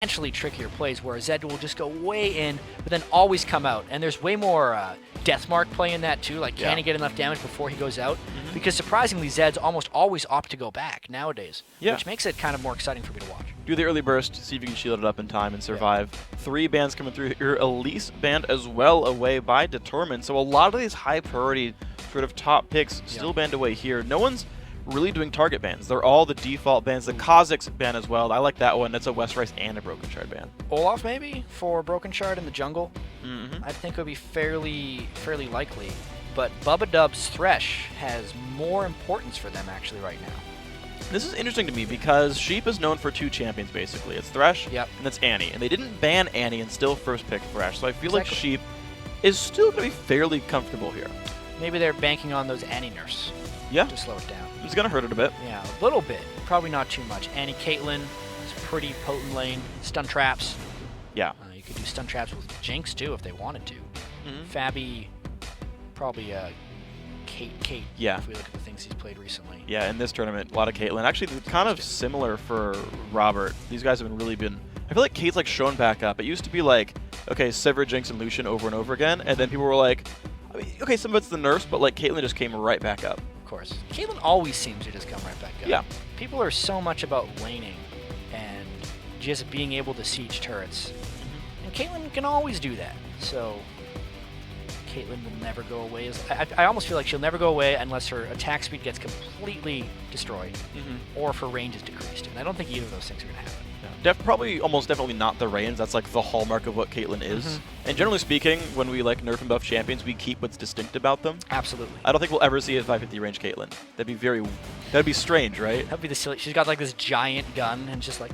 substantially trickier plays where Zed will just go way in, but then always come out. And there's way more Deathmark play in that too. Like, can he get enough damage before he goes out? Because surprisingly, Zeds almost always opt to go back nowadays, which makes it kind of more exciting for me to watch. Do the early burst, see if you can shield it up in time and survive. 3 bans coming through here. Elise banned as well away by Determined. So a lot of these high priority sort of top picks still banned away here. No one's really doing target bans. They're all the default bans. The Kha'Zix ban as well. I like that one. That's a West Rice and a Broken Shard ban. Olaf maybe for Broken Shard in the jungle. I think it would be fairly likely. But Bubba Dub's Thresh has more importance for them actually right now. This is interesting to me because Sheep is known for 2 champions basically. It's Thresh and it's Annie. And they didn't ban Annie and still first pick Thresh. So I feel like Sheep is still going to be fairly comfortable here. Maybe they're banking on those Annie nerfs to slow it down. It's going to hurt it a bit. Yeah, a little bit. Probably not too much. Annie Caitlyn is pretty potent lane. Stun traps. Yeah. You could do stun traps with Jinx too if they wanted to. Fabi, probably Kate. Yeah. If we look at the things he's played recently. Yeah, in this tournament, a lot of Caitlyn. Actually, they're kind of similar for Robert. These guys have really been... I feel like Kate's like shown back up. It used to be like, okay, Sivir, Jinx, and Lucian over and over again, and then people were like, I mean, okay, some of it's the nerfs, but like Caitlyn just came right back up. Of course. Caitlyn always seems to just come right back up. Yeah. People are so much about laning and just being able to siege turrets. And Caitlyn can always do that. So Caitlyn will never go away. I almost feel like she'll never go away unless her attack speed gets completely destroyed or if her range is decreased. And I don't think either of those things are going to happen. Probably almost definitely not the range. That's like the hallmark of what Caitlyn is. And generally speaking, when we like nerf and buff champions, we keep what's distinct about them. Absolutely. I don't think we'll ever see a 550 range Caitlyn. That'd be strange, right? That'd be the silly. She's got like this giant gun and just like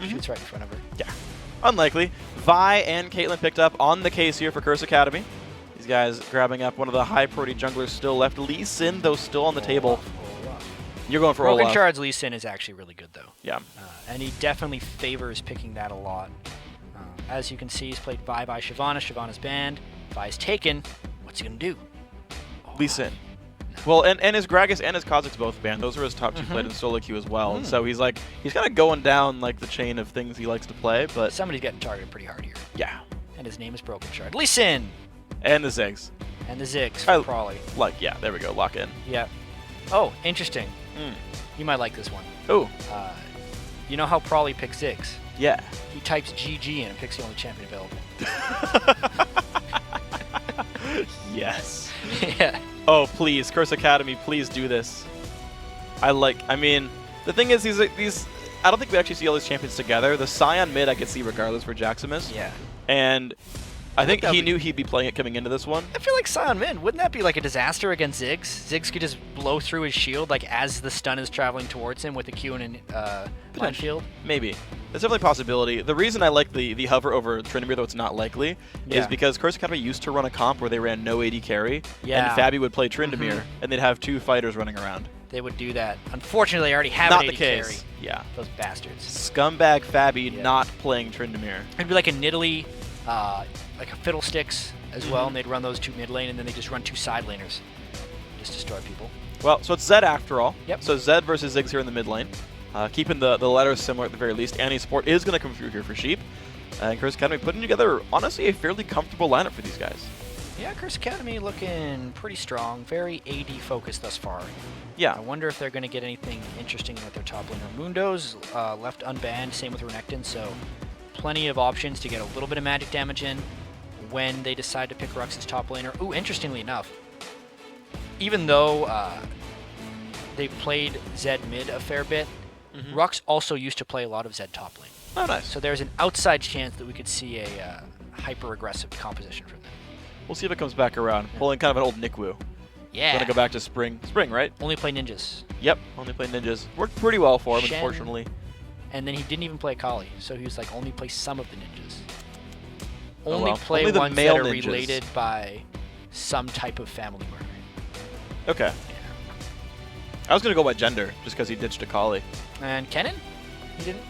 shoots right in front of her. Yeah. Unlikely. Vi and Caitlyn picked up on the case here for Curse Academy. These guys grabbing up one of the high priority junglers still left. Lee Sin, though, still on the table. You're going for Olaf. Broken Shard's Lee Sin is actually really good, though. Yeah. And he definitely favors picking that a lot. As you can see, he's played Vi by Shyvana. Shyvana's banned. Vi's taken. What's he going to do? Lee Sin. Well, and his Gragas and his Kha'Zix both banned. Those are his top 2 played in solo queue as well. And so he's kind of going down like the chain of things he likes to play. But somebody's getting targeted pretty hard here. Yeah. And his name is Broken Shard. Lee Sin! And the Ziggs. And the Ziggs for Prawley. Yeah, there we go. Lock in. Yeah. Oh, interesting. You might like this one. Oh. You know how Prawley picks Ziggs? Yeah. He types GG and picks the only champion available. Yes. Yeah. Oh, please, Curse Academy, please do this. I mean, the thing is, I don't think we actually see all these champions together. The Scion mid I could see regardless for Jaximus. Yeah. And I think he knew he'd be playing it coming into this one. I feel like Scion mid, wouldn't that be like a disaster against Ziggs? Ziggs could just blow through his shield like as the stun is traveling towards him with the Q and blind shield? Maybe. That's definitely a possibility. The reason I like the hover over Tryndamere, though it's not likely, is because Curse Academy used to run a comp where they ran no AD carry, and Fabi would play Tryndamere, and they'd have 2 fighters running around. They would do that. Unfortunately, they already have not an AD the case. Carry. Yeah. Those bastards. Scumbag Fabi not playing Tryndamere. It'd be like a Nidalee, like a Fiddlesticks as well, and they'd run those 2 mid lane, and then they just run 2 side laners. Just destroy people. Well, so it's Zed after all. Yep. So Zed versus Ziggs here in the mid lane. Keeping the letters similar at the very least. Annie Sport is going to come through here for Sheep. And Curse Academy putting together, honestly, a fairly comfortable lineup for these guys. Yeah, Curse Academy looking pretty strong. Very AD focused thus far. Yeah. I wonder if they're going to get anything interesting with their top laner. Mundo's left unbanned, same with Renekton, so plenty of options to get a little bit of magic damage in when they decide to pick Rux's top laner. Ooh, interestingly enough, even though they played Zed mid a fair bit, Rux also used to play a lot of Zed top lane. Oh, nice. So there's an outside chance that we could see a hyper-aggressive composition from them. We'll see if it comes back around. Pulling kind of an old Nick Wu. Yeah. Gonna go back to Spring. Spring, right? Only play ninjas. Yep, only play ninjas. Worked pretty well for him, Shen, unfortunately. And then he didn't even play Kali, so he was like, only play some of the ninjas. Oh, Only well. play Only the ones male that are ninjas. related by some type of family murder. Okay. Yeah. I was gonna go by gender, just because he ditched a Kali. And Kennen? He didn't?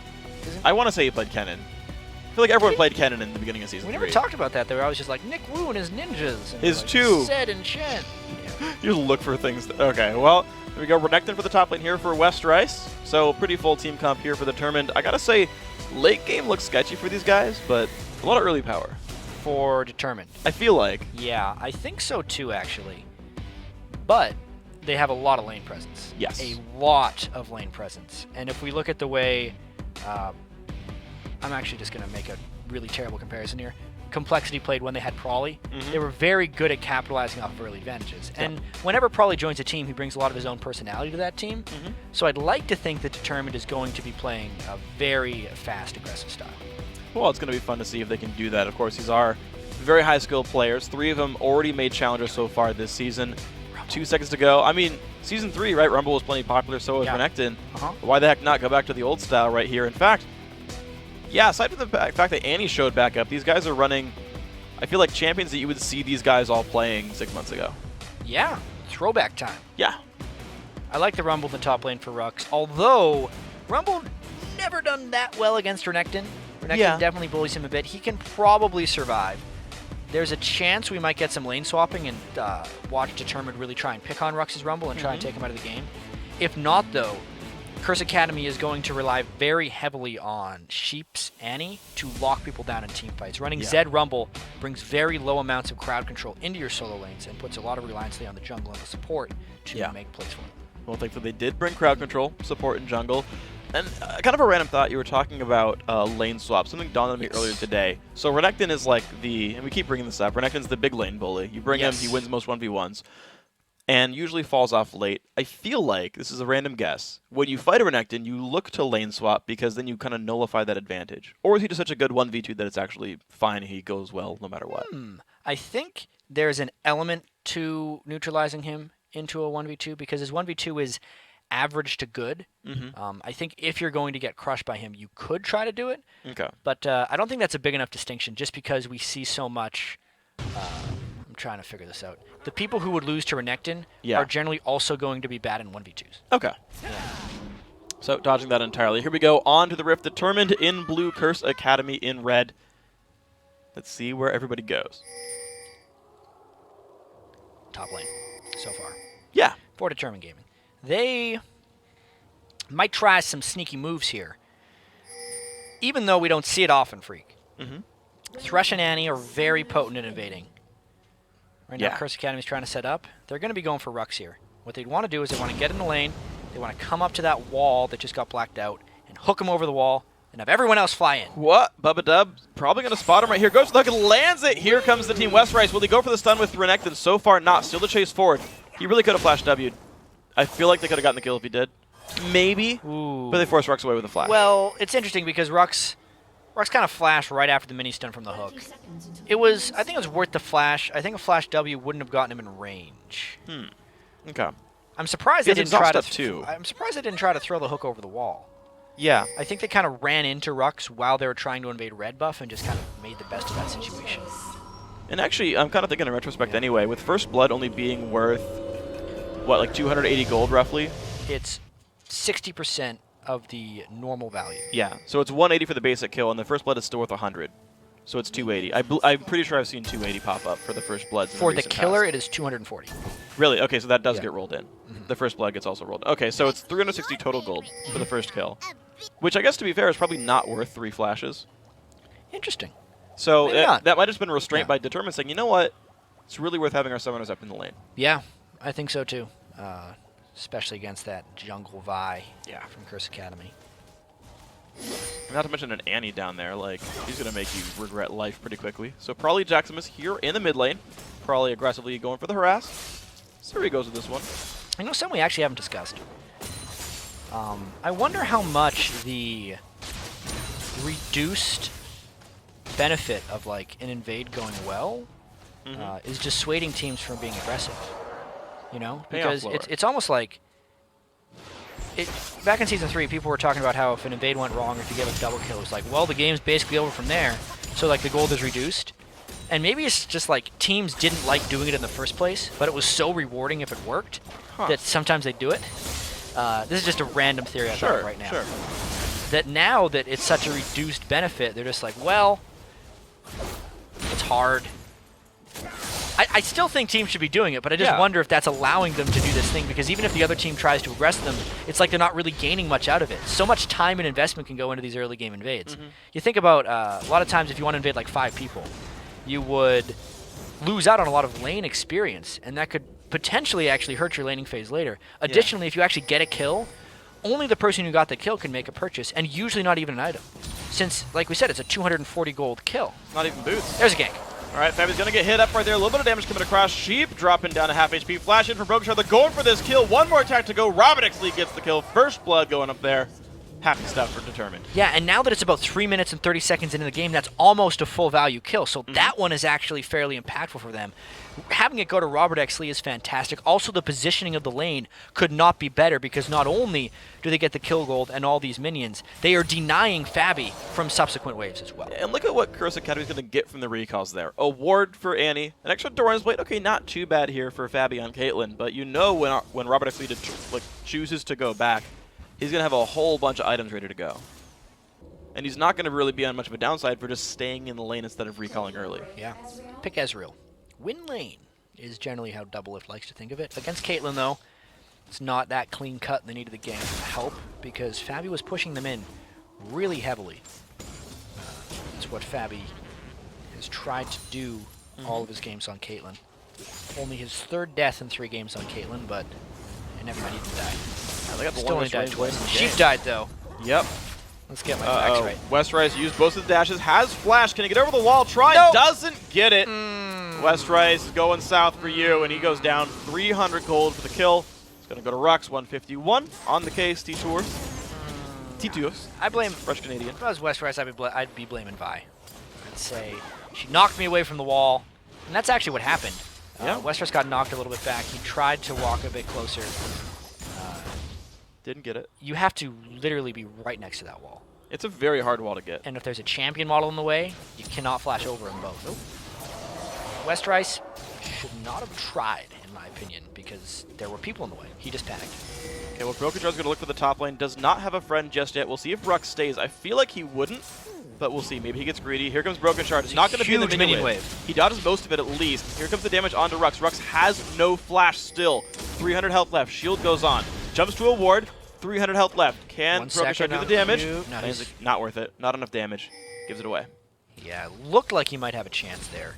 Isn't? I want to say he played Kennen. I feel like everyone played Kennen in the beginning of Season 3. We never talked about that. They were always just like, Nick Wu and his ninjas. And His like, 2. Zed and Shen. Yeah. You just look for things. Okay, well, there we go. Renekton for the top lane here for West Rice. So pretty full team comp here for the tournament. I gotta say, Late game looks sketchy for these guys, but a lot of early power. For Determined. I feel like. Yeah, I think so too, actually. But they have a lot of lane presence. Yes. A lot of lane presence. And if we look at the way, I'm actually just going to make a really terrible comparison here. Complexity played when they had Prawley. They were very good at capitalizing off of early advantages. And whenever Prawley joins a team, he brings a lot of his own personality to that team. So I'd like to think that Determined is going to be playing a very fast, aggressive style. Well, it's going to be fun to see if they can do that. Of course, these are very high-skilled players. 3 of them already made challengers so far this season. 2 seconds to go. I mean, Season 3, right? Rumble was plenty popular, so was Renekton. Why the heck not go back to the old style right here? In fact, yeah, aside from the fact that Annie showed back up, these guys are running, I feel like, champions that you would see these guys all playing 6 months ago. Yeah, throwback time. Yeah. I like the Rumble in the top lane for Rux, although Rumble never done that well against Renekton. Renekton definitely bullies him a bit. He can probably survive. There's a chance we might get some lane swapping and watch Determined really try and pick on Rux's Rumble and try and take him out of the game. If not, though, Curse Academy is going to rely very heavily on Sheep's Annie to lock people down in team fights. Running Zed Rumble brings very low amounts of crowd control into your solo lanes and puts a lot of reliance on the jungle and the support to make plays for them. Well, thankfully they did bring crowd control, support in jungle. And kind of a random thought, you were talking about lane swap, something dawned on me earlier today. So Renekton is like and we keep bringing this up, Renekton's the big lane bully. You bring him, he wins most 1v1s. And usually falls off late. I feel like, this is a random guess, when you fight a Renekton, you look to lane swap because then you kind of nullify that advantage. Or is he just such a good 1v2 that it's actually fine, he goes well no matter what? I think there's an element to neutralizing him into a 1v2 because his 1v2 is average to good. I think if you're going to get crushed by him, you could try to do it. Okay. But I don't think that's a big enough distinction just because we see so much... I'm trying to figure this out. The people who would lose to Renekton are generally also going to be bad in 1v2s. Okay. So, dodging that entirely. Here we go, on to the Rift. Determined in blue, Curse Academy in red. Let's see where everybody goes. Top lane, so far. Yeah. For Determined Gaming. They might try some sneaky moves here, even though we don't see it often, Freak. Thresh and Annie are very potent at invading. Right now, Curse Academy is trying to set up. They're going to be going for Rux here. What they'd want to do is they want to get in the lane, they want to come up to that wall that just got blacked out, and hook him over the wall, and have everyone else fly in. What? Bubba Dub probably going to spot him right here. Goes for the hook and lands it. Here comes the Team West Rice. Will he go for the stun with Renekton? So far, not. Still the chase forward. He really could have flashed W'd. I feel like they could have gotten the kill if he did. Maybe. But they forced Rux away with a flash. Well, it's interesting because Rux kind of flashed right after the mini stun from the hook. I think it was worth the flash. I think a flash W wouldn't have gotten him in range. Okay. I'm surprised they didn't try to. I'm surprised they didn't try to throw the hook over the wall. Yeah. I think they kind of ran into Rux while they were trying to invade red buff and just kind of made the best of that situation. And actually, I'm kind of thinking in retrospect anyway, with First Blood only being worth, what, like 280 gold roughly? It's 60% of the normal value. Yeah, so it's 180 for the basic kill, and the First Blood is still worth 100. So it's 280. I'm pretty sure I've seen 280 pop up for the First Bloods. For the killer, it is 240. Really? Okay, so that does get rolled in. The First Blood gets also rolled in. Okay, so it's 360 total gold for the first kill. Which, I guess, to be fair, is probably not worth 3 flashes. Interesting. So that might have just been restraint by Determined saying, you know what? It's really worth having our summoners up in the lane. Yeah, I think so too. Especially against that jungle Vi from Curse Academy. Not to mention an Annie down there. Like, he's going to make you regret life pretty quickly. So Prawley Jaximus here in the mid lane. Prawley aggressively going for the harass. So here he goes with this one. I know something we actually haven't discussed. I wonder how much the reduced benefit of like an invade going well is dissuading teams from being aggressive. You know, because it's almost like back in Season 3, people were talking about how if an invade went wrong or if you gave a double kill, it was like, well, the game's basically over from there. So like the gold is reduced. And maybe it's just like teams didn't like doing it in the first place, but it was so rewarding if it worked that sometimes they do it. This is just a random theory I thought right now. That now that it's such a reduced benefit, they're just like, well, it's hard. I still think teams should be doing it, but I just wonder if that's allowing them to do this thing, because even if the other team tries to aggress them, it's like they're not really gaining much out of it. So much time and investment can go into these early game invades. You think about a lot of times if you want to invade like 5 people, you would lose out on a lot of lane experience, and that could potentially actually hurt your laning phase later. Additionally, if you actually get a kill, only the person who got the kill can make a purchase, and usually not even an item. Since, like we said, it's a 240 gold kill. Not even boots. There's a gank. All right, Fabi's going to get hit up right there. A little bit of damage coming across. Sheep dropping down to half HP. Flash in from Broken Shard. They're going for this kill. One more attack to go. Robert gets the kill. First blood going up there. Happy stuff for Determined. Yeah, and now that it's about 3 minutes and 30 seconds into the game, that's almost a full value kill. So that one is actually fairly impactful for them. Having it go to Robert X. Lee is fantastic. Also, the positioning of the lane could not be better, because not only do they get the kill gold and all these minions, they are denying Fabi from subsequent waves as well. And look at what Curse Academy is going to get from the recalls there. A ward for Annie, an extra Doran's Blade. Okay, not too bad here for Fabi on Caitlyn, but you know when Robert X. Lee chooses to go back, he's going to have a whole bunch of items ready to go. And he's not going to really be on much of a downside for just staying in the lane instead of recalling early. Yeah. Pick Ezreal. Win lane is generally how Doublelift likes to think of it. Against Caitlyn, though, it's not that clean cut. They needed the gank help because Fabi was pushing them in really heavily. It's what Fabi has tried to do all of his games on Caitlyn. Only his 3rd death in 3 games on Caitlyn, but never mind, he didn't die. They got the Still only died twice. Sheep died, though. Yep. Let's get my facts right. Westrice used both of the dashes, has flash. Can he get over the wall? Try, doesn't get it. Westrice is going south for you, and he goes down 300 gold for the kill. It's going to go to Rux, 151 on the case. T-Tours. T-Tours. I blame Fresh Canadian. If I was Westrice, I'd be blaming Vi. I'd say she knocked me away from the wall, and that's actually what happened. Westrice got knocked a little bit back. He tried to walk a bit closer. Didn't get it. You have to literally be right next to that wall. It's a very hard wall to get. And if there's a champion model in the way, you cannot flash over them both. Westrice should not have tried, in my opinion, because there were people in the way. He just panicked. Okay, well, Broken Shard's going to look for the top lane. Does not have a friend just yet. We'll see if Rux stays. I feel like he wouldn't, but we'll see. Maybe he gets greedy. Here comes Broken Shard. It's not going to be the minion wave. He dodges most of it at least. Here comes the damage onto Rux. Rux has no flash still. 300 health left. Shield goes on. Jumps to a ward. 300 health left. Can Broken Shard do the damage? No, not worth it. Not enough damage. Gives it away. Yeah, looked like he might have a chance there.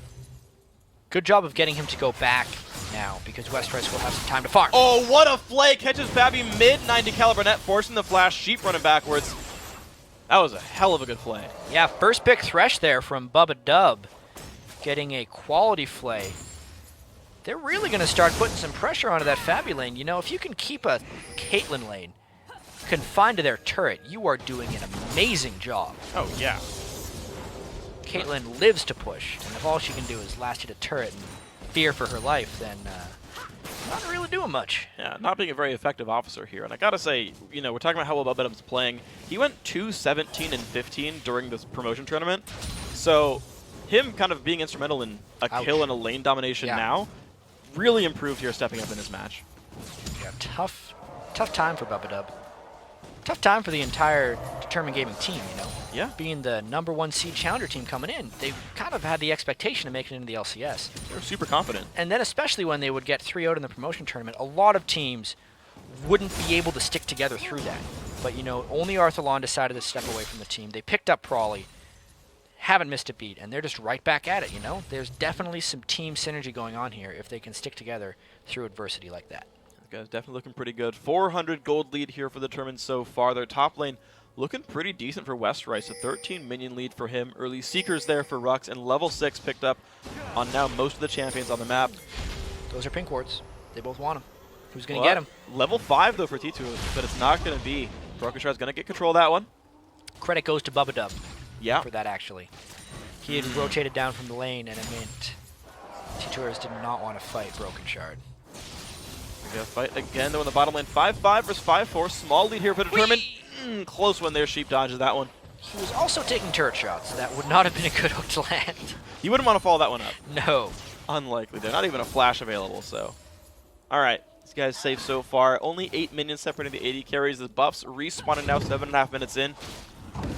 Good job of getting him to go back now, because Westrice will have some time to farm. Oh, what a flay! Catches Fabi mid 90 caliber net, forcing the flash. Sheep running backwards. That was a hell of a good flay. Yeah, first pick Thresh there from Bubba Dub, getting a quality flay. They're really going to start putting some pressure onto that Fabi lane. You know, if you can keep a Caitlyn lane confined to their turret, you are doing an amazing job. Oh, yeah. Caitlyn lives to push, and if all she can do is last hit a turret and fear for her life, then not really doing much. Yeah, not being a very effective officer here. And I gotta say, you know, we're talking about how well Bubba Dub's playing. He went 2-17 and 15 during this promotion tournament. So him kind of being instrumental in a kill and a lane domination now really improved here, stepping up in this match. Yeah, tough time for Bubba Dub. Tough time for the entire Determined Gaming team, you know? Yeah. Being the #1 seed challenger team coming in, they kind of had the expectation of making it into the LCS. They were super confident. And then especially when they would get 3-0'd in the promotion tournament, a lot of teams wouldn't be able to stick together through that. But, you know, only Arthalon decided to step away from the team. They picked up Prawley, haven't missed a beat, and they're just right back at it, you know? There's definitely some team synergy going on here if they can stick together through adversity like that. Guys, definitely looking pretty good. 400 gold lead here for the tournament so far. Their top lane looking pretty decent for Westrice. A 13 minion lead for him. Early Seekers there for Rux, and level 6 picked up on now most of the champions on the map. Those are pink wards. They both want them. Who's going to get them? Level 5 though for T2, but it's not going to be. Broken Shard's going to get control of that one. Credit goes to Bubba Dub for that, actually. He had rotated down from the lane, and it meant T2ers did not want to fight Broken Shard. We got to fight again, though, in the bottom lane. 5-5 versus 5-4. Small lead here for Determined. Close one there. Sheep dodges that one. He was also taking turret shots. That would not have been a good hook to land. You wouldn't want to follow that one up. No. Unlikely. There's not even a flash available, so. All right. This guy's safe so far. Only 8 minions separating the AD carries. The buffs respawning now 7.5 minutes in.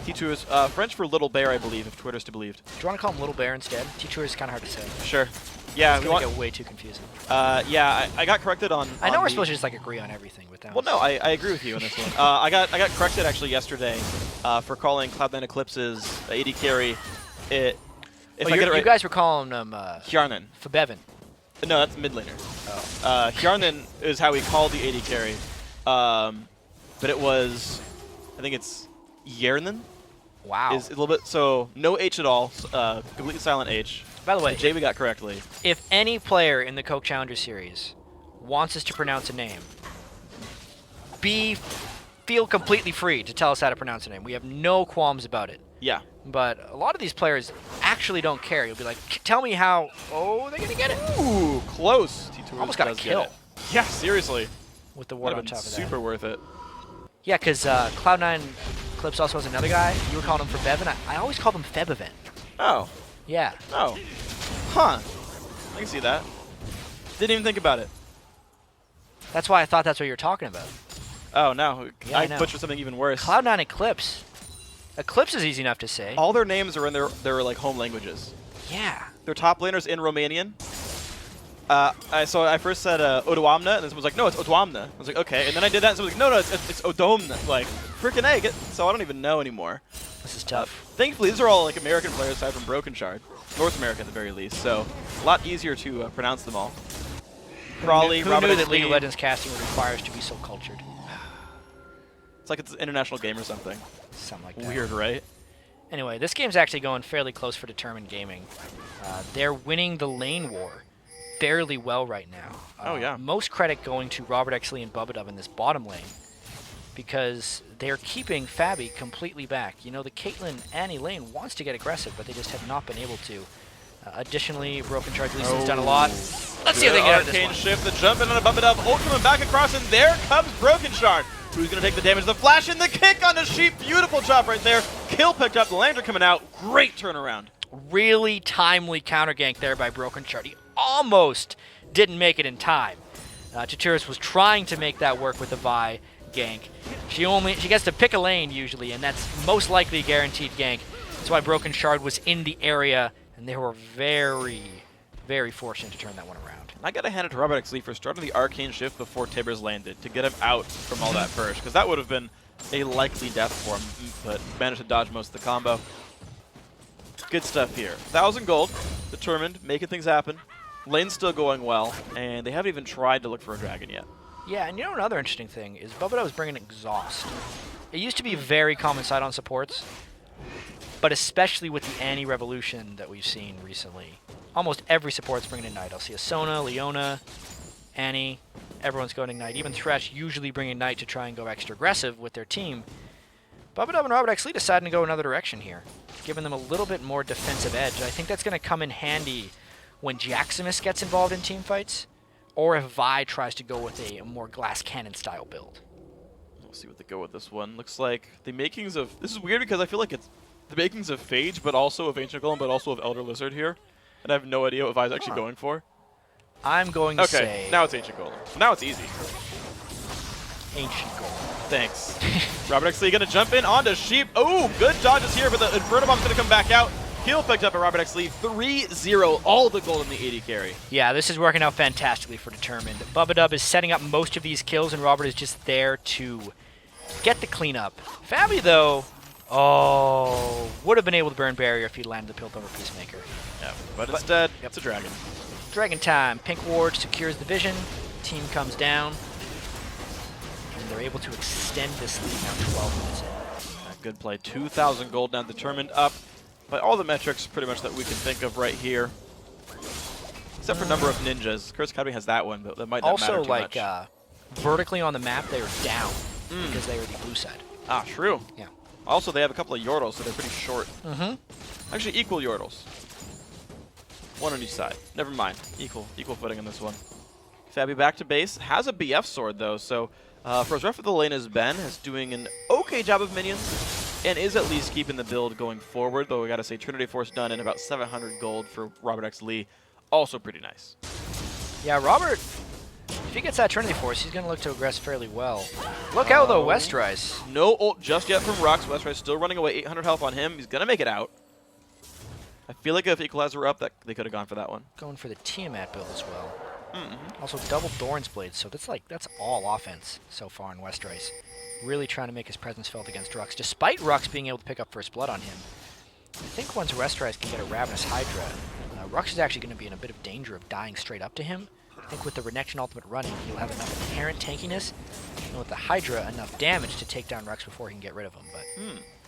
T2 is French for Little Bear, I believe, if Twitter's to believed. Do you want to call him Little Bear instead? T2 is kind of hard to say. Sure. Yeah, it's going to get way too confusing. Yeah, I got corrected on. I know we're supposed to just like agree on everything, but that Well, no, I agree with you on this one. I got corrected actually yesterday for calling Cloud9 Eclipse's AD carry. If I get it right, you guys were calling him Hjarnan. Fabevin. No, that's mid laner. Oh. Hjarnan is how we call the AD carry, but it was, I think it's Yernan. Wow. Is a little bit, so no H at all, completely silent H. By the way, J we got correctly. If any player in the Coke Challenger Series wants us to pronounce a name, feel completely free to tell us how to pronounce a name. We have no qualms about it. Yeah. But a lot of these players actually don't care. You'll be like, tell me how. Oh, they're going to get it. Ooh, close. T2 Almost got a kill. Yeah, seriously. With the ward on Would've top been of that. super worth it. Yeah, because Cloud9 Eclipse also has another guy. You were calling him for Bevin. I always called him Febevin. Oh. Yeah. Oh. Huh. I can see that. Didn't even think about it. That's why I thought that's what you were talking about. Oh, no. Yeah, I I know. butchered something even worse. Cloud9 Eclipse. Eclipse is easy enough to say. All their names are in their like home languages. Yeah. Their top laner's in Romanian. So I first said Odoamna, and then someone was like, no, it's Odoamna. I was like, okay. And then I did that, and someone was like, no, it's Odomna. Like, freaking A. So I don't even know anymore. This is tough. Thankfully, these are all like American players aside from Broken Shard. North America at the very least. So a lot easier to pronounce them all. Probably Who Robert knew X. that League of Lee. Legends casting would require us to be so cultured? It's like it's an international game or something. Something like that. Weird, right? Anyway, this game's actually going fairly close for Determined Gaming. They're winning the lane war fairly well right now. Oh, yeah. Most credit going to Robert X. Lee and Bubba in this bottom lane because they're keeping Fabi completely back. You know, the Caitlyn Annie lane wants to get aggressive, but they just have not been able to. Additionally, Broken Charge Lee Sin's done a lot. Let's see if they can get out of this Arcane one. shift, the jump in on a Bubba Dub, ult coming back across, and there comes Broken Shard. Who's going to take the damage? The flash and the kick on the Sheep. Beautiful job right there. Kill picked up. The Lantern coming out. Great turnaround. Really timely counter gank there by Broken Shard. He almost didn't make it in time. Taturis was trying to make that work with the Vi gank. She gets to pick a lane usually, and that's most likely a guaranteed gank. That's why Broken Shard was in the area, and they were very, very fortunate to turn that one around. I got to hand it to Robert X. Lee for starting the Arcane shift before Tibbers landed to get him out from all that purge, because that would have been a likely death for him, but managed to dodge most of the combo. Good stuff here. 1,000 gold, determined, making things happen. Lane's still going well, and they haven't even tried to look for a dragon yet. Yeah, and you know another interesting thing is Bubba was bringing Exhaust. It used to be a very common sight on supports, but especially with the Annie Revolution that we've seen recently, almost every support's bringing Ignite. I'll see a Sona, Leona, Annie, everyone's going Ignite. Even Thresh usually bring Ignite to try and go extra aggressive with their team. Bubba and Robert X. Lee deciding to go another direction here, giving them a little bit more defensive edge. I think that's going to come in handy when Jaximus gets involved in team fights, or if Vi tries to go with a more glass cannon style build. We'll see what they go with this one. Looks like the makings of... This is weird because I feel like it's the makings of Phage, but also of Ancient Golem, but also of Elder Lizard here. And I have no idea what Vi's actually going for. I'm going to say... Okay, now it's Ancient Golem. Now it's easy. Ancient Golem. Thanks. Robert X. Lee going to jump in onto Sheep. Oh, good dodges here, but the Inferno Bomb's going to come back out. Kill picked up by Robert X. Lee. 3-0, all the gold in the AD carry. Yeah, this is working out fantastically for Determined. Bubba Dub is setting up most of these kills, and Robert is just there to get the cleanup. Fabi, though, would have been able to burn Barrier if he landed the Piltover Peacemaker. Yeah, but instead, it's a dragon. Dragon time. Pink Ward secures the vision. Team comes down. And they're able to extend this lead now 12 minutes in. Good play. 2,000 gold now, Determined up by all the metrics pretty much that we can think of right here. Except for number of ninjas. Curse Academy has that one, but that might not matter Also, too like, much. vertically on the map, they are down because they are the blue side. Ah, true. Yeah. Also, they have a couple of Yordles, so they're pretty short. Mm-hmm. Actually, equal Yordles. One on each side. Never mind. Equal footing on this one. Fabi back to base. Has a BF sword, though, so for as rough of the lane as Ben, is doing an okay job of minions, and is at least keeping the build going forward, though we gotta say Trinity Force done in about 700 gold for Robert X. Lee. Also pretty nice. Yeah, Robert, if he gets that Trinity Force, he's going to look to aggress fairly well. Look out, though, Westrise. No ult just yet from Rux. Westrise still running away. 800 health on him. He's gonna make it out. I feel like if Equalizer were up, that they could have gone for that one. Going for the Tiamat build as well. Mm-hmm. Also double Doran's Blades, so that's all offense so far in West Rice. Really trying to make his presence felt against Rux, despite Rux being able to pick up First Blood on him. I think once West Rice can get a Ravenous Hydra, Rux is actually going to be in a bit of danger of dying straight up to him. I think with the Renection Ultimate running, he'll have enough inherent tankiness, and with the Hydra, enough damage to take down Rux before he can get rid of him. But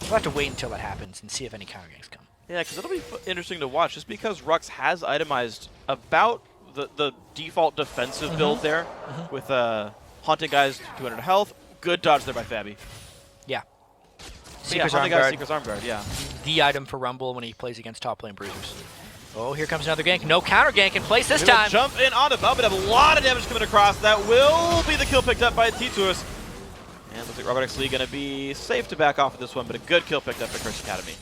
we'll have to wait until that happens and see if any counter ganks come. Yeah, because it'll be interesting to watch, just because Rux has itemized about the default defensive build there, with Haunting Guys 200 health. Good dodge there by Fabi. Yeah. Seeker's Arm Guard. Seeker's Arm Guard, yeah. The item for Rumble when he plays against top lane bruisers. Oh, here comes another gank. No counter gank in place this time. Jump in onto Bub, but have a lot of damage coming across. That will be the kill picked up by Titus. And looks like Robert X. Lee going to be safe to back off of this one, but a good kill picked up by Curse Academy.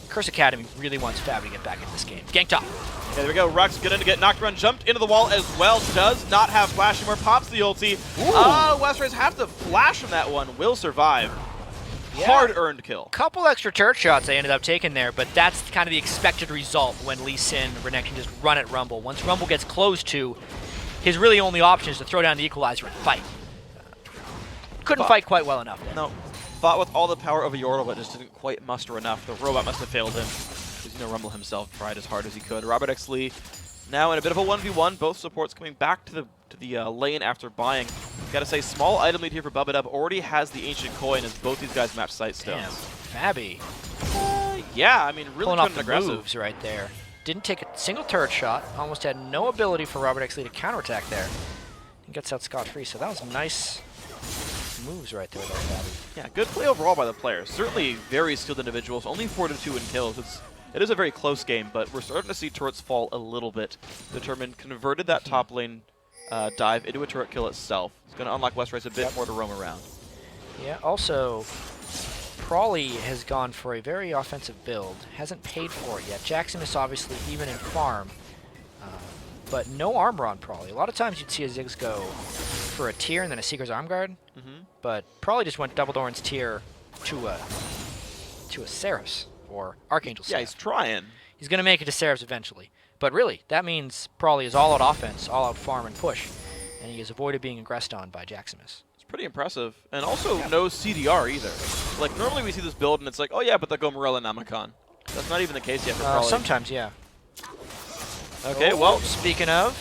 Curse Academy really wants Fabi to get back into this game. Gank top. Okay, there we go. Rux going to get knocked around, jumped into the wall as well. Does not have flash anymore. Pops the ulti. West Rice have to flash from that one. Will survive. Yeah. Hard-earned kill. Couple extra turret shots they ended up taking there, but that's kind of the expected result when Lee Sin and Renekton just run at Rumble. Once Rumble gets close to, his really only option is to throw down the Equalizer and fight. Couldn't fight quite well enough then. No. Fought with all the power of a Yordle, but just didn't quite muster enough. The robot must have failed him. Because, Rumble himself tried as hard as he could. Robert X. Lee now in a bit of a 1v1. Both supports coming back to the lane after buying. Gotta say, small item lead here for Bubba already has the Ancient Coin as both these guys match sight stones. Damn. Fabi. Yeah, I mean, really pulling off the aggressive moves right there. Didn't take a single turret shot. Almost had no ability for Robert X. Lee to counterattack there. And gets out scot-free. So that was nice moves right there by Fabi. Yeah, good play overall by the players. Certainly very skilled individuals. Only 4-2 in kills. It is a very close game, but we're starting to see turrets fall a little bit. Determined converted that top lane dive into a turret kill itself. It's going to unlock West Rice a bit more to roam around. Yeah, also, Prawley has gone for a very offensive build. Hasn't paid for it yet. Jackson is obviously even in farm, but no armor on Prawley. A lot of times you'd see a Ziggs go for a tier and then a Seeker's Arm Guard, but Prawley just went double Doran's tier to a Seraph's or Archangel Seraph. Yeah, he's trying. He's going to make it to Seraph's eventually. But really, that means Prawley is all-out offense, all-out farm and push, and he has avoided being aggressed on by Jaximus. It's pretty impressive. And also no CDR either. Like, normally we see this build and it's like, oh yeah, but they'll go Morel and Namakan. That's not even the case yet for Prawley. Sometimes, yeah. Okay, well, speaking of,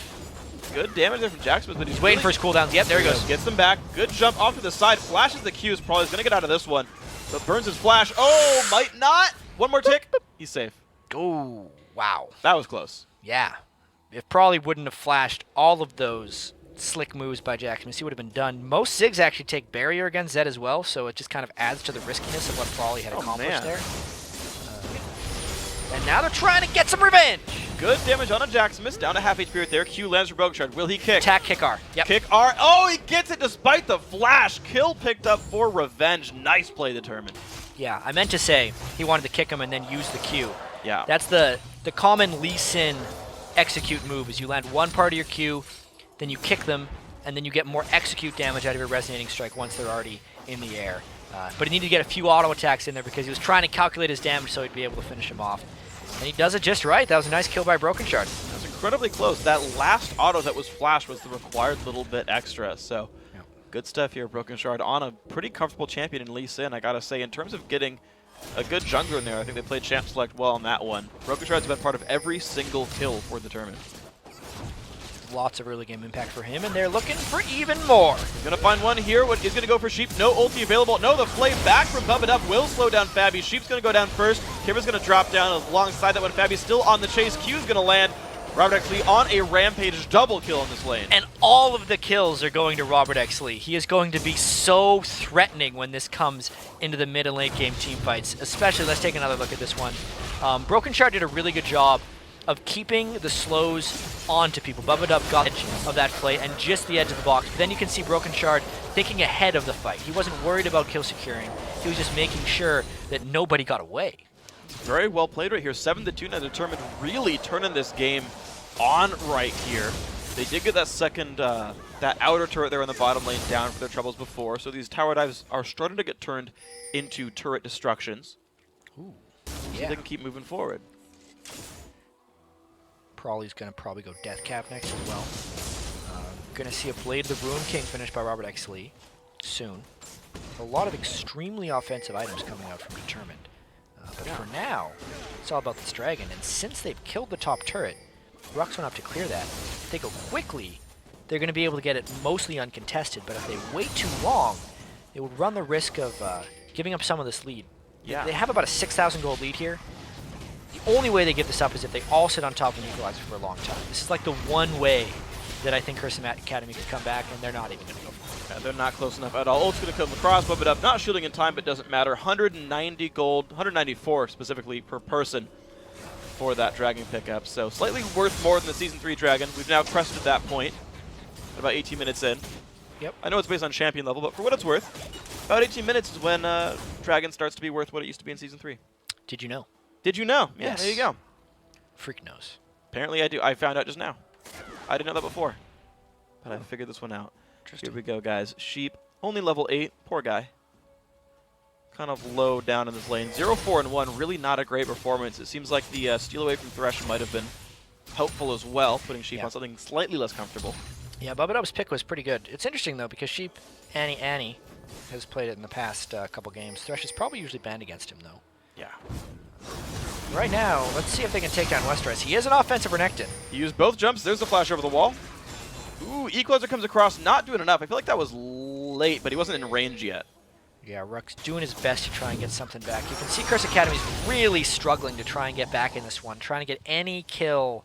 good damage there from Jaximus, but he's waiting for his cooldowns. Yep, there he goes. Gets them back. Good jump off to the side. Flashes the Qs. Prawley's going to get out of this one. But burns his flash. Oh, might not. One more tick. He's safe. Oh, wow. That was close. Yeah. If Prawley wouldn't have flashed all of those slick moves by Jaximus, he would have been done. Most Ziggs actually take barrier against Zed as well, so it just kind of adds to the riskiness of what Prawley had accomplished there. And now they're trying to get some revenge. Good damage on a Jaximus, down to half HP right there. Q lands for Broken Shard. Will he kick? Attack, kick R. Yep. Kick R. Oh, he gets it despite the flash. Kill picked up for revenge. Nice play, Determined. Yeah, I meant to say he wanted to kick him and then use the Q. Yeah. That's the common Lee Sin execute move is you land one part of your Q, then you kick them, and then you get more execute damage out of your resonating strike once they're already in the air. But he needed to get a few auto attacks in there because he was trying to calculate his damage so he'd be able to finish him off. And he does it just right. That was a nice kill by Broken Shard. That was incredibly close. That last auto that was flashed was the required little bit extra. So good stuff here, Broken Shard on a pretty comfortable champion in Lee Sin. I gotta say, in terms of getting a good jungler in there, I think they played Champ Select well on that one. Broken Shard's been part of every single kill for the tournament. Lots of early game impact for him, and they're looking for even more. He's gonna find one here. What is gonna go for Sheep? No ulti available. No, the flame back from Bubba will slow down Fabi. Sheep's gonna go down first. Kimber's gonna drop down alongside that one. Fabi's still on the chase. Q's gonna land. Robert X. Lee on a rampage double kill in this lane. And all of the kills are going to Robert X. Lee. He is going to be so threatening when this comes into the mid and late game team fights. Especially, let's take another look at this one. Broken Shard did a really good job of keeping the slows onto people. Bubba Dub got the edge of that play and just the edge of the box. But then you can see Broken Shard thinking ahead of the fight. He wasn't worried about kill securing. He was just making sure that nobody got away. Very well played right here. 7-2 now. Determined really turning this game on right here. They did get that second, that outer turret there in the bottom lane down for their troubles before. So these tower dives are starting to get turned into turret destructions. Ooh, so they can keep moving forward. Prawley's going to probably go Death Cap next as well. Going to see a Blade of the Ruin King finished by Robert X. Lee soon. A lot of extremely offensive items coming out from Determined. But for now, it's all about this dragon. And since they've killed the top turret, Rux went up to clear that. If they go quickly, they're going to be able to get it mostly uncontested. But if they wait too long, it would run the risk of giving up some of this lead. Yeah. They have about a 6,000 gold lead here. The only way they give this up is if they all sit on top of an equalizer for a long time. This is like the one way that I think Curse Academy could come back, and they're not even going to go for it. Yeah, they're not close enough at all. Ult's going to come across, bump it up. Not shielding in time, but doesn't matter. 190 gold, 194 specifically per person for that dragon pickup. So slightly worth more than the Season 3 dragon. We've now crested that point at about 18 minutes in. Yep. I know it's based on champion level, but for what it's worth, about 18 minutes is when dragon starts to be worth what it used to be in Season 3. Did you know? Did you know? Yeah, Yes. there you go. Freak knows. Apparently I do. I found out just now. I didn't know that before, but I figured this one out. Interesting. Here we go, guys. Sheep, only level 8. Poor guy. Kind of low down in this lane. 0-4-1, really not a great performance. It seems like the steal away from Thresh might have been helpful as well, putting Sheep on something slightly less comfortable. Yeah, Bubba pick was pretty good. It's interesting, though, because Sheep, Annie has played it in the past couple games. Thresh is probably usually banned against him, though. Yeah. Right now, let's see if they can take down Westeros. He is an offensive Renekton. He used both jumps. There's the flash over the wall. Ooh, Equalizer comes across, not doing enough. I feel like that was late, but he wasn't in range yet. Yeah, Rux doing his best to try and get something back. You can see Curse Academy's really struggling to try and get back in this one, trying to get any kill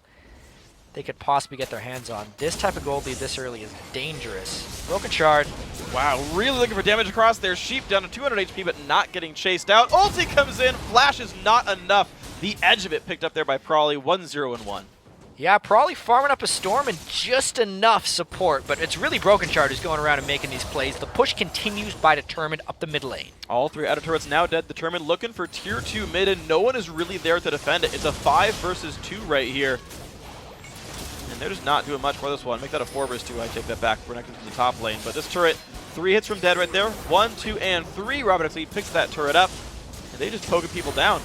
they could possibly get their hands on. This type of gold lead this early is dangerous. Broken Shard. Wow, really looking for damage across there. Sheep down to 200 HP, but not getting chased out. Ulti comes in. Flash is not enough. The edge of it picked up there by Prawley. 1-0-1. Yeah, probably farming up a Storm and just enough support, but it's really Broken Shard who's going around and making these plays. The push continues by Determined up the mid lane. All 3 outer turrets now dead. Determined looking for tier 2 mid, and no one is really there to defend it. It's a 5 versus 2 right here. And they're just not doing much for this one. Make that a 4 versus 2. I take that back. We're not going to the top lane. But this turret, 3 hits from dead right there. 1, 2, and 3. Robert X. Lee picks that turret up, and they just poking people down.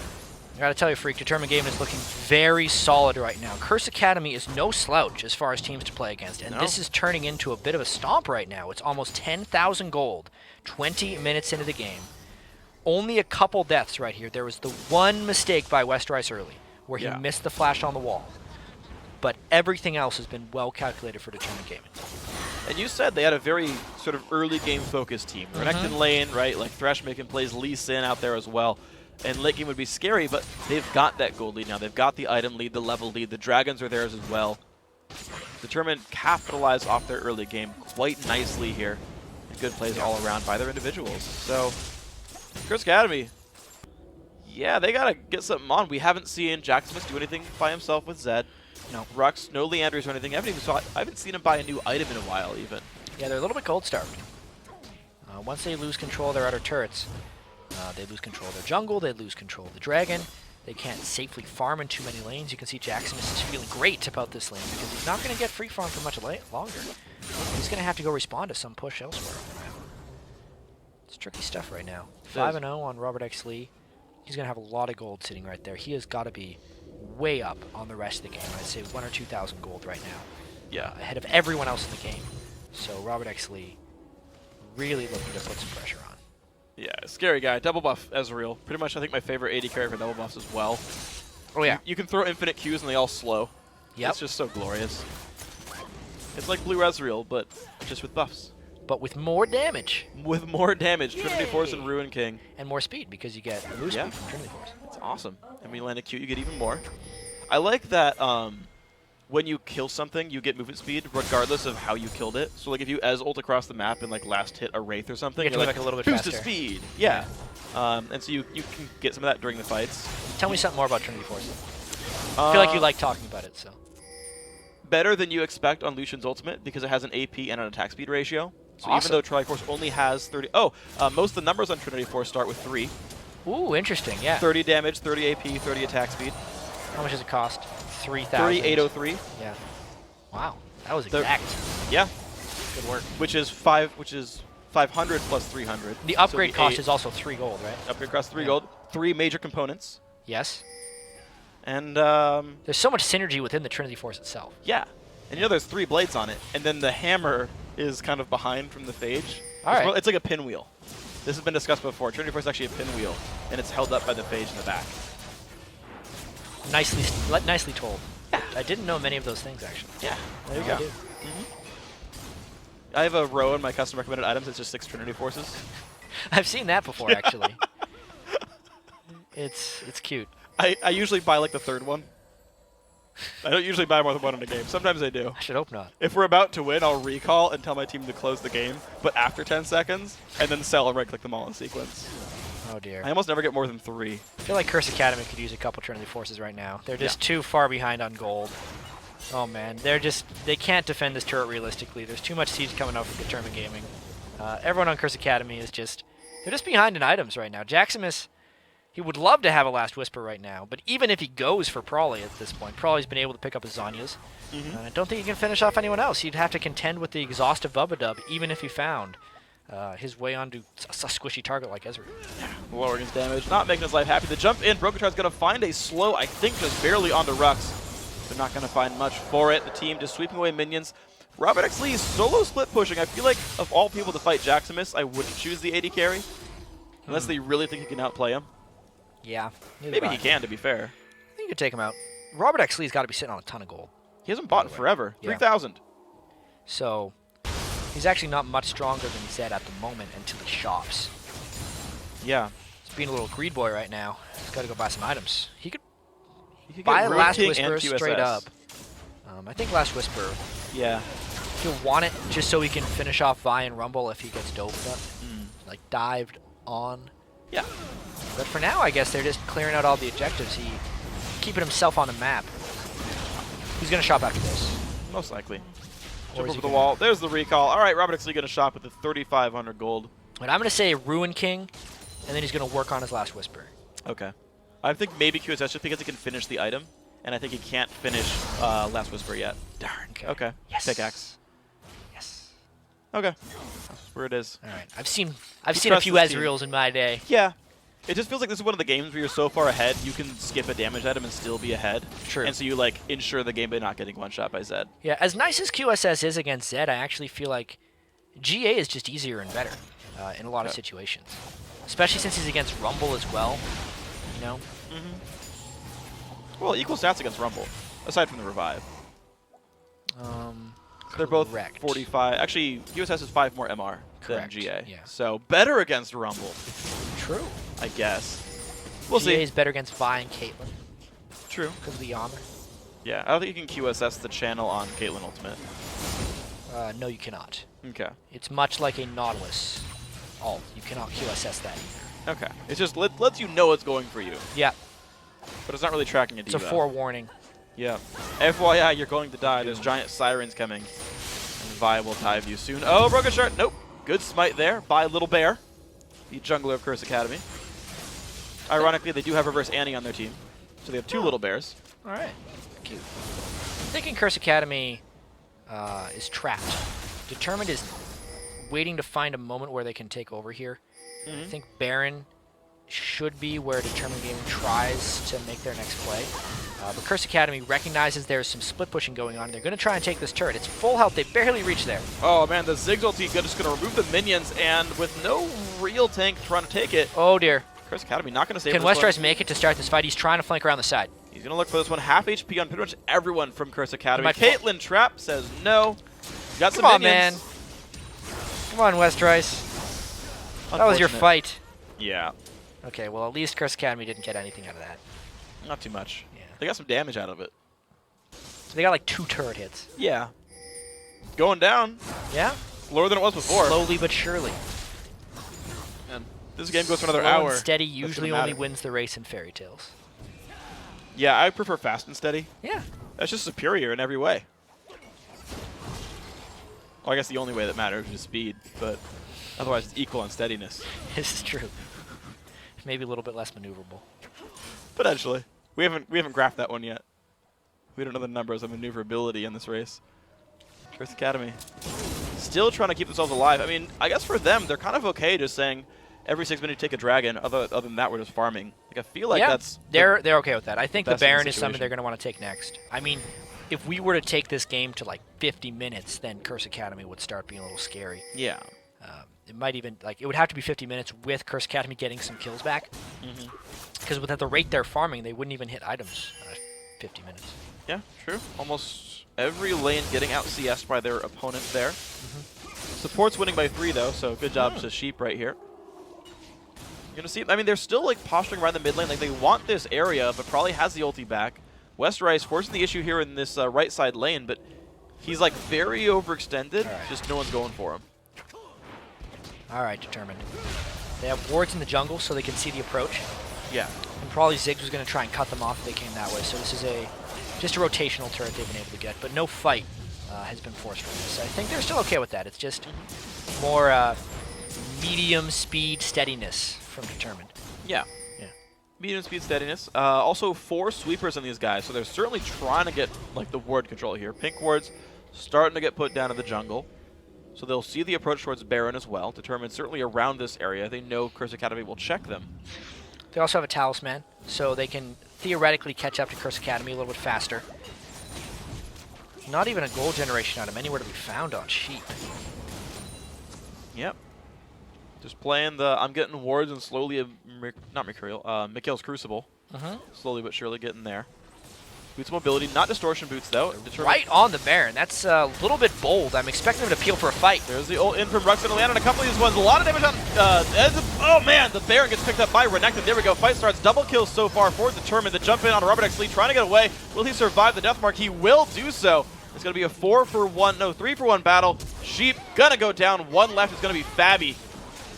I gotta tell you, Freak, Determined Game is looking very solid right now. Curse Academy is no slouch as far as teams to play against, and this is turning into a bit of a stomp right now. It's almost 10,000 gold, 20 minutes into the game. Only a couple deaths right here. There was the one mistake by Westeros early, where he missed the flash on the wall. But everything else has been well calculated for Determined Gaming. And you said they had a very sort of early game focused team. Renekton lane, right? Like Thresh making plays, Lee Sin out there as well. And late game would be scary, but they've got that gold lead now. They've got the item lead, the level lead. The dragons are theirs as well. Determined capitalized off their early game quite nicely here. And good plays all around by their individuals. So, Curse Academy, yeah, they got to get something on. We haven't seen Jacksmith do anything by himself with Zed. No Rux, no Leanders or anything. I haven't seen him buy a new item in a while, even. Yeah, they're a little bit gold starved. Once they lose control of their outer turrets, they lose control of their jungle, they lose control of the dragon. They can't safely farm in too many lanes. You can see Jacksmith is feeling great about this lane because he's not going to get free farm for much longer. He's going to have to go respond to some push elsewhere. It's tricky stuff right now. 5-0 on Robert X. Lee. He's going to have a lot of gold sitting right there. He has got to be way up on the rest of the game. I'd say 1,000 or 2,000 gold right now. Yeah, ahead of everyone else in the game. So Robert X. Lee really looking to put some pressure on. Yeah, scary guy. Double buff Ezreal. Pretty much, I think, my favorite AD carry for double buffs as well. Oh, yeah. You can throw infinite Qs and they all slow. Yep. It's just so glorious. It's like blue Ezreal, but just with buffs. But with more damage. With more damage. Yay. Trinity Force and Ruin King. And more speed, because you get move speed from Trinity Force. It's awesome. And when you land a Q, you get even more. I like that when you kill something, you get movement speed regardless of how you killed it. So like if you ult across the map and like last hit a Wraith or something, you're like a little bit faster. Boost to speed. Yeah. And so you can get some of that during the fights. Tell me something more about Trinity Force. I feel like you like talking about it, so. Better than you expect on Lucian's ultimate because it has an AP and an attack speed ratio. So even though Trinity Force only has 30... most of the numbers on Trinity Force start with 3. Ooh, interesting, yeah. 30 damage, 30 AP, 30 attack speed. How much does it cost? 3,000. 3,803. Yeah. Wow, that was exact. Yeah. Good work. Which is 500 plus 300. The upgrade cost is also 3 gold, right? Upgrade cost 3 gold. 3 major components. Yes. And There's so much synergy within the Trinity Force itself. yeah, and you know there's 3 blades on it, and then the hammer is kind of behind from the phage. All right. It's like a pinwheel. This has been discussed before. Trinity Force is actually a pinwheel, and it's held up by the phage in the back. Nicely told. I didn't know many of those things, actually. Yeah, there you Now go. I do. I have a row in my custom recommended items. It's just 6 Trinity Forces. I've seen that before, actually. It's cute. I usually buy like the 3rd one. I don't usually buy more than one in a game. Sometimes I do. I should hope not. If we're about to win, I'll recall and tell my team to close the game, but after 10 seconds, and then sell and right-click them all in sequence. Oh, dear. I almost never get more than 3. I feel like Curse Academy could use a couple Trinity Forces right now. They're just too far behind on gold. Oh, man. They can't defend this turret realistically. There's too much siege coming out from Determined Gaming. Everyone on Curse Academy is they're just behind in items right now. Jaximus, he would love to have a Last Whisper right now, but even if he goes for Prawley at this point, Prawley's been able to pick up his Zanyas. I don't think he can finish off anyone else. He'd have to contend with the exhaustive Bubba even if he found his way onto a squishy target like Ezreal. Lowering his damage, not making his life happy. The jump in, Brokenshard's going to find a slow, I think just barely onto Rux. They're not going to find much for it. The team just sweeping away minions. Robert X. Lee solo split pushing. I feel like of all people to fight Jaximus, I wouldn't choose the AD carry. Unless they really think he can outplay him. Yeah. Maybe he can, to be fair. I think you could take him out. Robert X. Lee's got to be sitting on a ton of gold. He hasn't bought in forever. Yeah. 3,000. So he's actually not much stronger than Zed at the moment until he shops. Yeah. He's being a little greed boy right now. He's got to go buy some items. He could He buy get a Last King Whisper and QSS. straight up. I think Last Whisper, Yeah. he'll want it just so he can finish off Vi and Rumble if he gets doped up. Like dived on. Yeah. But for now, I guess they're just clearing out all the objectives. Keeping himself on the map. He's going to shop after this. Most likely. Or Jump is over he the gonna- wall. There's the recall. All right, Robert X. Lee going to shop with the 3,500 gold. But I'm going to say Ruin King, and then he's going to work on his Last Whisper. Okay. I think maybe QSS just because he can finish the item, and I think he can't finish Last Whisper yet. Darn. Okay. Yes. Pickaxe. Yes. Okay. That's where it is. All right. I've seen a trust few this team. Ezreals in my day. Yeah. It just feels like this is one of the games where you're so far ahead, you can skip a damage item and still be ahead. True. And so you, like, ensure the game by not getting one shot by Zed. Yeah, as nice as QSS is against Zed, I actually feel like GA is just easier and better in a lot of situations. Especially since he's against Rumble as well, you know? Well, equal stats against Rumble, aside from the revive. They're both Correct. 45. Actually, QSS is 5 more MR than Correct, GA. yeah. So better against Rumble, True. I guess. We'll GA see. is better against Vi and Caitlyn True. because of the armor. Yeah, I don't think you can QSS the channel on Caitlyn Ultimate. No, you cannot. Okay. It's much like a Nautilus ult. You cannot QSS that either. Okay. It's just lets you know it's going for you, Yeah, but it's not really tracking a it's a debuff. forewarning. Yeah. FYI, you're going to die. There's giant sirens coming. And Vi will dive you soon. Oh, Broken Shard. Nope. Good smite there by Little Bear, the jungler of Curse Academy. Ironically, they do have Reverse Annie on their team. So they have 2 Little Bears. All right. Cute. I'm thinking Curse Academy is trapped. Determined is waiting to find a moment where they can take over here. I think Baron should be where Determined Gaming tries to make their next play. But Curse Academy recognizes there's some split pushing going on. They're going to try and take this turret. It's full health. They barely reach there. Oh, man, the Ziggs ulti just going to remove the minions, and with no real tank trying to take it, Oh, dear. Curse Academy not going to save Can this one. Westeros make it to start this fight? He's trying to flank around the side. He's going to look for this one. Half HP on pretty much everyone from Curse Academy. might- Caitlyn Trap says no. Got some Come on, man. minions. Come on, Westeros. That was your Unfortunate. fight. Yeah, Okay, well, at least Curse Academy didn't get anything out of that. not too much. Yeah. They got some damage out of it. So they got like 2 turret hits. Yeah. Going down. Yeah? Lower than it was before. Slowly but surely. And this game goes for another Slow hour. and steady That's usually gonna only matter. wins the race in fairy tales. Yeah, I prefer fast and steady. Yeah. That's just superior in every way. Well, I guess the only way that matters is speed, but otherwise it's equal on steadiness. This is true. Maybe a little bit less maneuverable. Potentially. We haven't graphed that one yet. We don't know the numbers of maneuverability in this race. Curse Academy still trying to keep themselves alive. I mean, I guess for them, they're kind of okay just saying, every 6 minutes you take a dragon. Other than that, we're just farming. Like I feel like yeah, that's they're okay with that. I think the best in the Baron is something situation. they're going to want to take next. I mean, if we were to take this game to like 50 minutes, then Curse Academy would start being a little scary. yeah. It might even it would have to be 50 minutes with Curse Academy getting some kills back. Because at the rate they're farming, they wouldn't even hit items 50 minutes. Yeah, true. Almost every lane getting out CS'd by their opponent there. Support's winning by 3 though, so good job to Sheep right here. You're gonna see. I mean, they're still like posturing around the mid lane, like they want this area, but probably has the ulti back. Westrice forcing the issue here in this right side lane, but he's like very overextended. All right. Just no one's going for him. All right, determined. They have wards in the jungle, so they can see the approach. Yeah. And probably Ziggs was going to try and cut them off if they came that way. So this is just a rotational turret they've been able to get, but no fight has been forced from this. I think they're still okay with that. It's just more medium speed steadiness from determined. Yeah. Yeah. Medium speed steadiness. Also 4 sweepers on these guys, so they're certainly trying to get like the ward control here. Pink wards starting to get put down in the jungle. So they'll see the approach towards Baron as well. Determined certainly around this area. They know Curse Academy will check them. They also have a talisman, so they can theoretically catch up to Curse Academy a little bit faster. Not even a gold generation item anywhere to be found on Sheep. Yep. Just playing the I'm getting wards and slowly, not Mercurial, Mikhail's Crucible. Slowly but surely getting there. Boots mobility, not distortion boots though. Right on the Baron. That's a little bit bold. I'm expecting them to peel for a fight. There's the ult in from Rux and land on a couple of these ones. A lot of damage on. Oh man, the Baron gets picked up by Renekton. There we go. Fight starts. Double kills so far for Determined. The jump in on Robert X Lee trying to get away. Will he survive the death mark? He will do so. It's going to be a 3-for-1 battle. Sheep gonna go down. One left is going to be Fabby.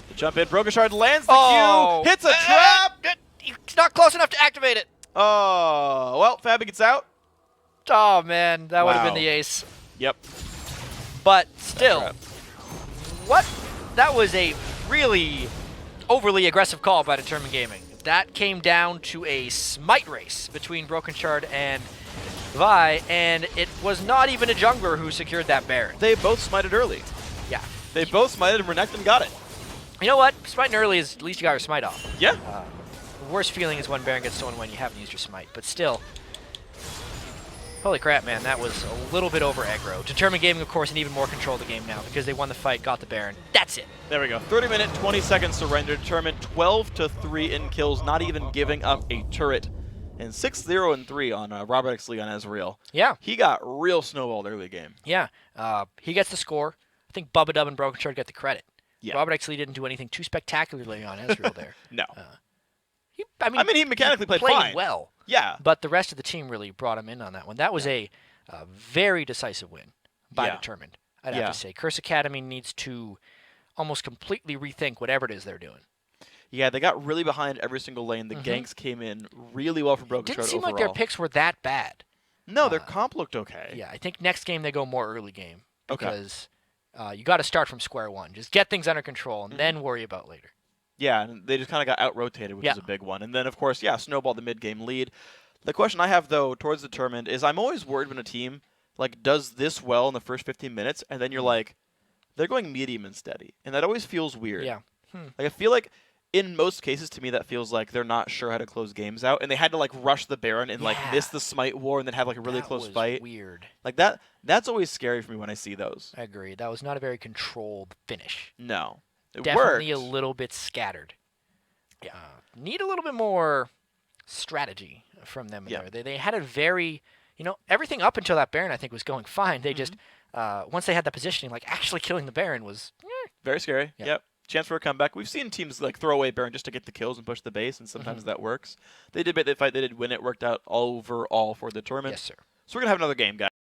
The jump in. Broken Shard lands the Q. Hits a trap. It's not close enough to activate it. Oh, well, Fabby gets out. Oh, man. That would have been Wow. the ace. Yep. But still, what? That was a really overly aggressive call by Determined Gaming. That came down to a smite race between Broken Shard and Vi, and it was not even a jungler who secured that Baron. They both smited early. Yeah. They both smited and Renekton got it. You know what? Smiting early is at least you got your smite off. Yeah. The worst feeling is when Baron gets stolen when you haven't used your smite. But still, holy crap, man, that was a little bit over aggro. Determined Gaming, of course, in even more control of the game now because they won the fight, got the Baron. That's it. There we go. 30-minute, 20-second surrender. Determined 12-3 in kills, not even giving up a turret. And 6-0-3 on Robert X Lee on Ezreal. Yeah. He got real snowballed early game. Yeah. He gets the score. I think Bubba Dub and Broken Shard get the credit. Yeah. Robert X Lee didn't do anything too spectacularly on Ezreal there. No. I mean, he mechanically played played fine. well. Yeah. But the rest of the team really brought him in on that one. That was a very decisive win by Determined, I'd have to say. Curse Academy needs to almost completely rethink whatever it is they're doing. Yeah, they got really behind every single lane. The ganks came in really well from Broken Shard Didn't seem overall. like their picks were that bad. No, their comp looked okay. Yeah, I think next game they go more early game Okay. because you got to start from square one. Just get things under control and then worry about later. Yeah, and they just kind of got out-rotated, which is a big one. And then, of course, snowball the mid-game lead. The question I have, though, towards Determined is I'm always worried when a team does this well in the first 15 minutes, and then you're like, they're going medium and steady. And that always feels weird. Yeah. I feel like in most cases, to me, that feels like they're not sure how to close games out, and they had to rush the Baron and miss the Smite War, and then have a really close fight. Weird. That's always scary for me when I see those. I agree. That was not a very controlled finish. No, it Definitely worked. a little bit scattered. Yeah. Need a little bit more strategy from them there. They had a very, everything up until that Baron I think was going fine. They just once they had that positioning, actually killing the Baron was very scary. Yep. Chance for a comeback. We've seen teams throw away Baron just to get the kills and push the base, and sometimes that works. They did make the fight. They did win it. Worked out overall for the tournament. Yes, sir. So we're going to have another game, guys.